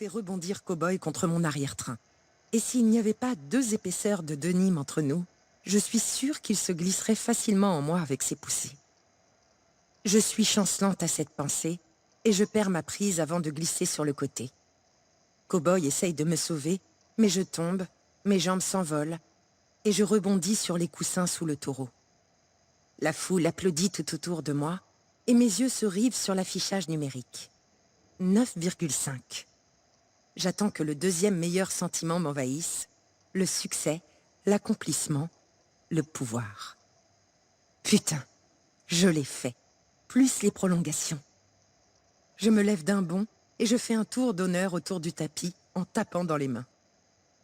fait rebondir Cowboy contre mon arrière-train. Et s'il n'y avait pas 2 épaisseurs de denim entre nous, je suis sûre qu'il se glisserait facilement en moi avec ses poussées. Je suis chancelante à cette pensée, et je perds ma prise avant de glisser sur le côté. Cowboy essaye de me sauver, mais je tombe, mes jambes s'envolent, et je rebondis sur les coussins sous le taureau. La foule applaudit tout autour de moi, et mes yeux se rivent sur l'affichage numérique. 9,5. J'attends que le deuxième meilleur sentiment m'envahisse, le succès, l'accomplissement, le pouvoir. Putain, je l'ai fait, plus les prolongations. Je me lève d'un bond et je fais un tour d'honneur autour du tapis en tapant dans les mains.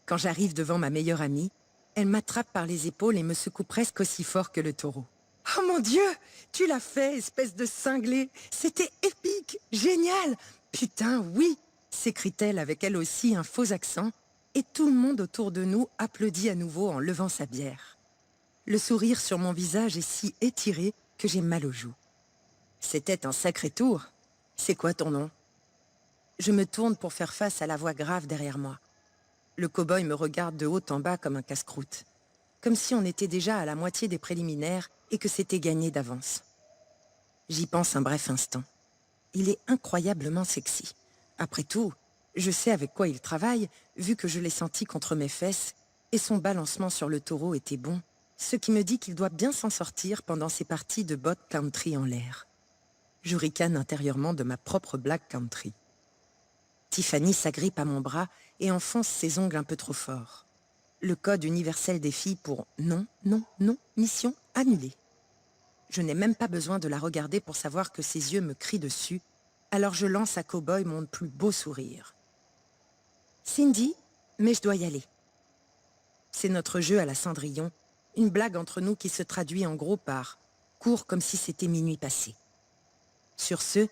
Quand j'arrive devant ma meilleure amie, elle m'attrape par les épaules et me secoue presque aussi fort que le taureau. « Oh mon Dieu, tu l'as fait, espèce de cinglé! C'était épique, génial! Putain, oui !» s'écrie-t-elle avec elle aussi un faux accent, et tout le monde autour de nous applaudit à nouveau en levant sa bière. Le sourire sur mon visage est si étiré que j'ai mal aux joues. C'était un sacré tour. C'est quoi ton nom? Je me tourne pour faire face à la voix grave derrière moi. Le cow-boy me regarde de haut en bas comme un casse-croûte, comme si on était déjà à la moitié des préliminaires et que c'était gagné d'avance. J'y pense un bref instant. Il est incroyablement sexy. Après tout, je sais avec quoi il travaille, vu que je l'ai senti contre mes fesses, et son balancement sur le taureau était bon, ce qui me dit qu'il doit bien s'en sortir pendant ses parties de bot country en l'air. Je ricane intérieurement de ma propre black country. Tiffany s'agrippe à mon bras et enfonce ses ongles un peu trop fort. Le code universel des filles pour « non, non, non, mission annulée ». Je n'ai même pas besoin de la regarder pour savoir que ses yeux me crient dessus, alors je lance à Cowboy mon plus beau sourire. « Cindy, mais je dois y aller. » C'est notre jeu à la Cendrillon, une blague entre nous qui se traduit en gros par « cours comme si c'était minuit passé ». Sur ce,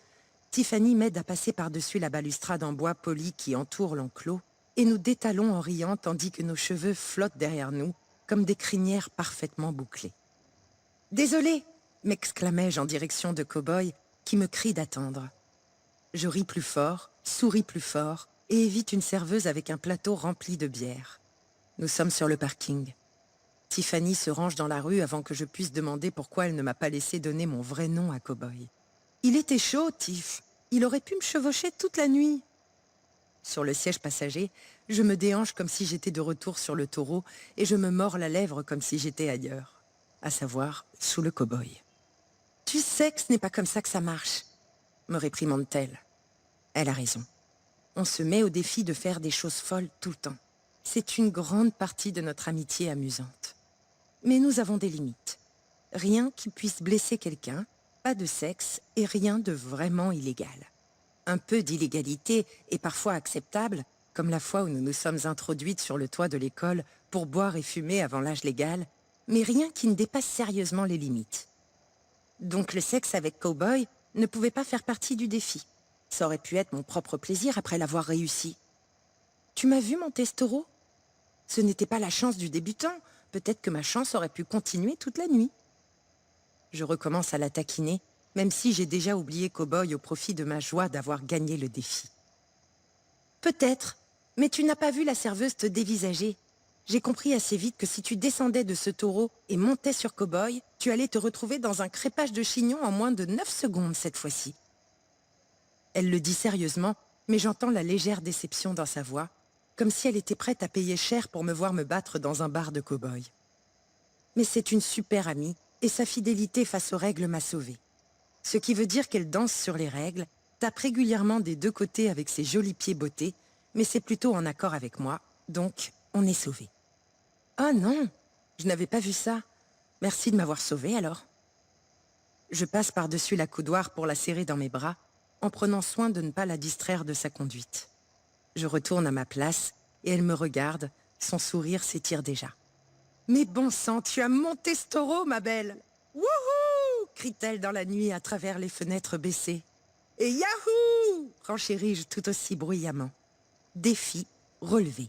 Tiffany m'aide à passer par-dessus la balustrade en bois poli qui entoure l'enclos, et nous détalons en riant tandis que nos cheveux flottent derrière nous, comme des crinières parfaitement bouclées. « Désolé !» m'exclamai-je en direction de Cowboy, qui me crie d'attendre. Je ris plus fort, souris plus fort, et évite une serveuse avec un plateau rempli de bière. Nous sommes sur le parking. Tiffany se range dans la rue avant que je puisse demander pourquoi elle ne m'a pas laissé donner mon vrai nom à Cowboy. Il était chaud, Tiff. Il aurait pu me chevaucher toute la nuit. Sur le siège passager, je me déhanche comme si j'étais de retour sur le taureau et je me mords la lèvre comme si j'étais ailleurs, à savoir sous le cow-boy. « Tu sais que ce n'est pas comme ça que ça marche », me réprimande-t-elle. Elle a raison. On se met au défi de faire des choses folles tout le temps. C'est une grande partie de notre amitié amusante. Mais nous avons des limites. Rien qui puisse blesser quelqu'un, pas de sexe et rien de vraiment illégal. Un peu d'illégalité est parfois acceptable, comme la fois où nous nous sommes introduites sur le toit de l'école pour boire et fumer avant l'âge légal, mais rien qui ne dépasse sérieusement les limites. Donc le sexe avec Cowboy ne pouvait pas faire partie du défi. Ça aurait pu être mon propre plaisir après l'avoir réussi. Tu m'as vu monter ce taureau? Ce n'était pas la chance du débutant, peut-être que ma chance aurait pu continuer toute la nuit. Je recommence à la taquiner, même si j'ai déjà oublié Cowboy au profit de ma joie d'avoir gagné le défi. Peut-être, mais tu n'as pas vu la serveuse te dévisager. J'ai compris assez vite que si tu descendais de ce taureau et montais sur Cowboy, tu allais te retrouver dans un crépage de chignon en moins de 9 secondes cette fois-ci. Elle le dit sérieusement, mais j'entends la légère déception dans sa voix, comme si elle était prête à payer cher pour me voir me battre dans un bar de Cowboy. Mais c'est une super amie, et sa fidélité face aux règles m'a sauvée. Ce qui veut dire qu'elle danse sur les règles, tape régulièrement des deux côtés avec ses jolis pieds bottés, mais c'est plutôt en accord avec moi, donc on est sauvés. Oh non, je n'avais pas vu ça. Merci de m'avoir sauvée alors. Je passe par-dessus la coudoir pour la serrer dans mes bras, en prenant soin de ne pas la distraire de sa conduite. Je retourne à ma place, et elle me regarde, son sourire s'étire déjà. « Mais bon sang, tu as monté ce taureau, ma belle !»« Wouhou !» crie-t-elle dans la nuit à travers les fenêtres baissées. « Et yahoo !» renchéris-je tout aussi bruyamment. Défi relevé.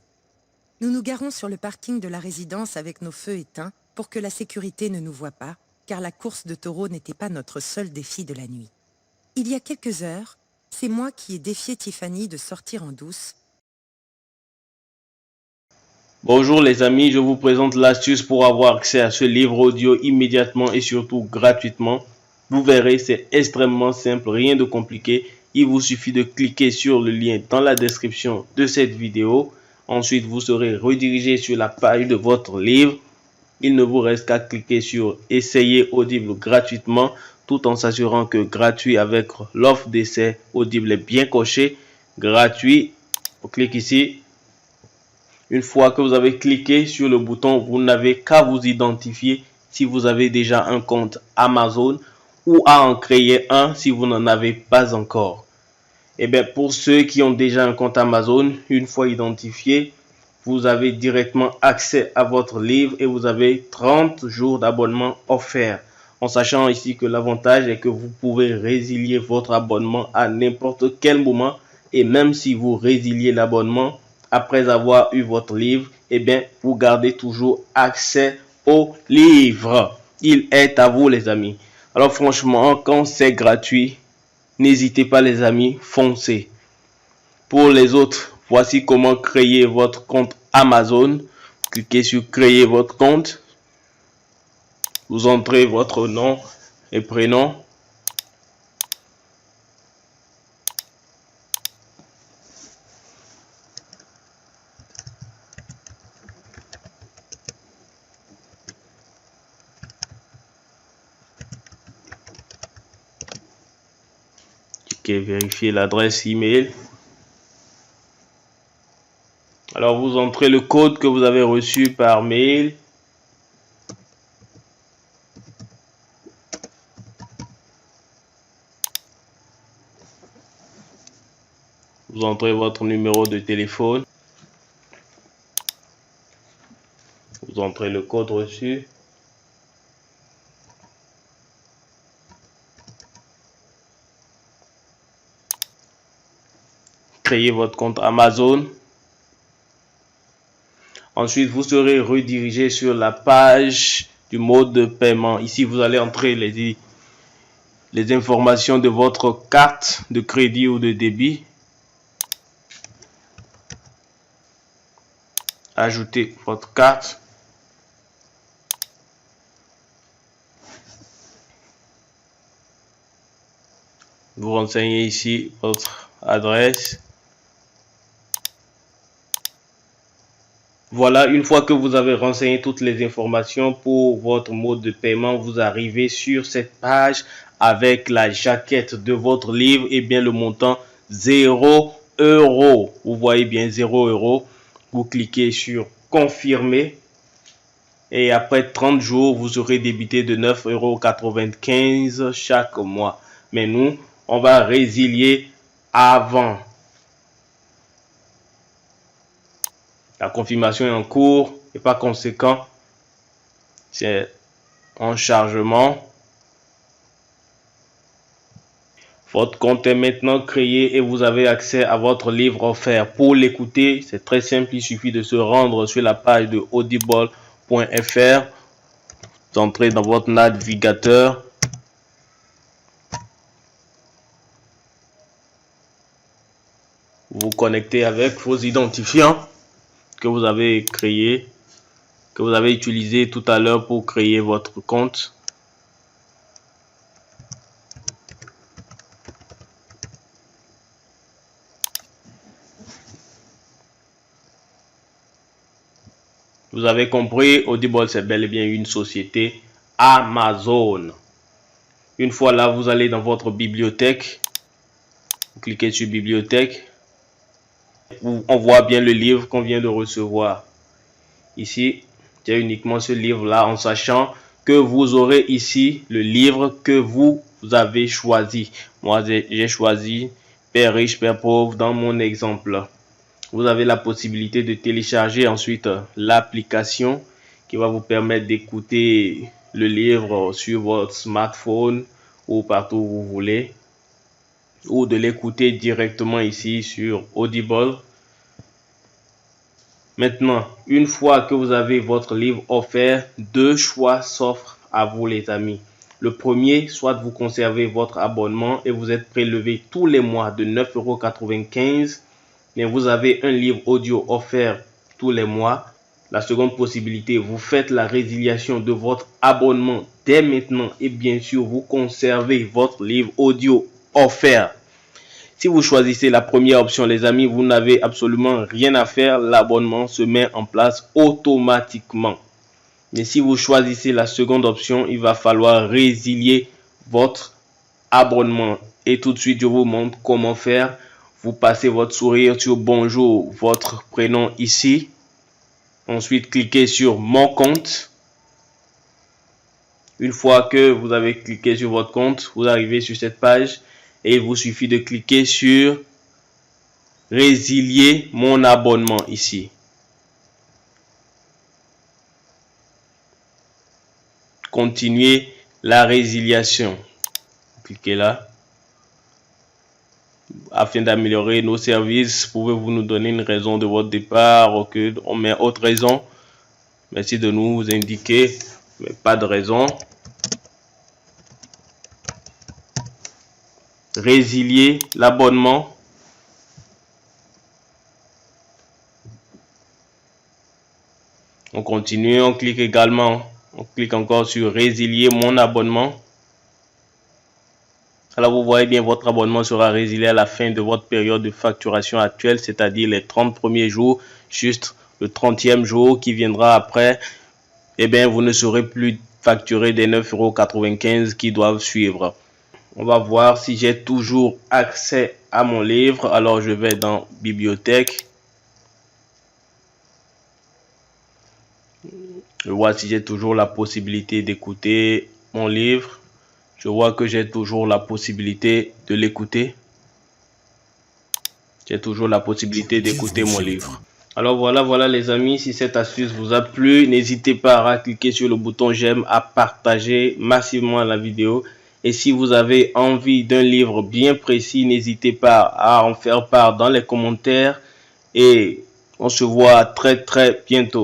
Nous nous garons sur le parking de la résidence avec nos feux éteints pour que la sécurité ne nous voie pas, car la course de taureau n'était pas notre seul défi de la nuit. Il y a quelques heures, c'est moi qui ai défié Tiffany de sortir en douce Bonjour les amis, je vous présente l'astuce pour avoir accès à ce livre audio immédiatement et surtout gratuitement. Vous verrez, c'est extrêmement simple, rien de compliqué. Il vous suffit de cliquer sur le lien dans la description de cette vidéo. Ensuite, vous serez redirigé sur la page de votre livre. Il ne vous reste qu'à cliquer sur Essayer Audible gratuitement tout en s'assurant que gratuit avec l'offre d'essai Audible est bien coché. Gratuit, on clique ici. Une fois que vous avez cliqué sur le bouton, vous n'avez qu'à vous identifier si vous avez déjà un compte Amazon ou à en créer un si vous n'en avez pas encore. Et bien, pour ceux qui ont déjà un compte Amazon, une fois identifié, vous avez directement accès à votre livre et vous avez 30 jours d'abonnement offerts. En sachant ici que l'avantage est que vous pouvez résilier votre abonnement à n'importe quel moment. Et même si vous résiliez l'abonnement après avoir eu votre livre, eh bien, vous gardez toujours accès au livre. Il est à vous, les amis. Alors franchement, quand c'est gratuit, n'hésitez pas, les amis, foncez. Pour les autres, voici comment créer votre compte Amazon. Cliquez sur créer votre compte. Vous entrez votre nom et prénom. Cliquez vérifier l'adresse email. Alors vous entrez le code que vous avez reçu par mail. Vous entrez votre numéro de téléphone. Vous entrez le code reçu. Créez votre compte Amazon. Ensuite, vous serez redirigé sur la page du mode de paiement. Ici, vous allez entrer les informations de votre carte de crédit ou de débit. Ajoutez votre carte. Vous renseignez ici votre adresse. Voilà, une fois que vous avez renseigné toutes les informations pour votre mode de paiement, vous arrivez sur cette page avec la jaquette de votre livre et bien le montant 0 €. Vous voyez bien 0 €. Vous cliquez sur confirmer et après 30 jours, vous serez débité de 9,95 € chaque mois. Mais nous, on va résilier avant. La confirmation est en cours et par conséquent, c'est en chargement. Votre compte est maintenant créé et vous avez accès à votre livre offert. Pour l'écouter, c'est très simple, il suffit de se rendre sur la page de audible.fr. Vous entrez dans votre navigateur. Vous vous connectez avec vos identifiants que vous avez créé, que vous avez utilisé tout à l'heure pour créer votre compte. Vous avez compris, Audible c'est bel et bien une société Amazon. Une fois là, vous allez dans votre bibliothèque. Vous cliquez sur bibliothèque. On voit bien le livre qu'on vient de recevoir. Ici, il y a uniquement ce livre-là en sachant que vous aurez ici le livre que vous avez choisi. Moi, j'ai choisi Père riche, Père pauvre dans mon exemple. Vous avez la possibilité de télécharger ensuite l'application qui va vous permettre d'écouter le livre sur votre smartphone ou partout où vous voulez, ou de l'écouter directement ici sur Audible. Maintenant, une fois que vous avez votre livre offert, deux choix s'offrent à vous, les amis. Le premier, soit vous conservez votre abonnement et vous êtes prélevé tous les mois de 9,95 €, mais vous avez un livre audio offert tous les mois. La seconde possibilité, vous faites la résiliation de votre abonnement dès maintenant et bien sûr, vous conservez votre livre audio offert. Si vous choisissez la première option, les amis, vous n'avez absolument rien à faire. L'abonnement se met en place automatiquement. Mais si vous choisissez la seconde option, il va falloir résilier votre abonnement. Et tout de suite, je vous montre comment faire. Vous passez votre sourire sur bonjour, votre prénom ici. Ensuite, cliquez sur mon compte. Une fois que vous avez cliqué sur votre compte, vous arrivez sur cette page et il vous suffit de cliquer sur résilier mon abonnement ici. Continuez la résiliation. Cliquez là. Afin d'améliorer nos services, pouvez-vous nous donner une raison de votre départ? Ok, on met autre raison. Merci de nous indiquer, mais pas de raison. Résilier l'abonnement. On continue, on clique également. On clique encore sur résilier mon abonnement. Alors vous voyez bien, votre abonnement sera résilié à la fin de votre période de facturation actuelle, c'est-à-dire les 30 premiers jours, juste le 30e jour qui viendra après, eh bien vous ne serez plus facturé des 9,95 € qui doivent suivre. On va voir si j'ai toujours accès à mon livre. Alors je vais dans bibliothèque. Je vois si j'ai toujours la possibilité d'écouter mon livre. Je vois que j'ai toujours la possibilité de l'écouter. J'ai toujours la possibilité d'écouter mon livre. Alors voilà les amis, si cette astuce vous a plu, n'hésitez pas à cliquer sur le bouton j'aime, à partager massivement la vidéo. Et si vous avez envie d'un livre bien précis, n'hésitez pas à en faire part dans les commentaires. Et on se voit très bientôt.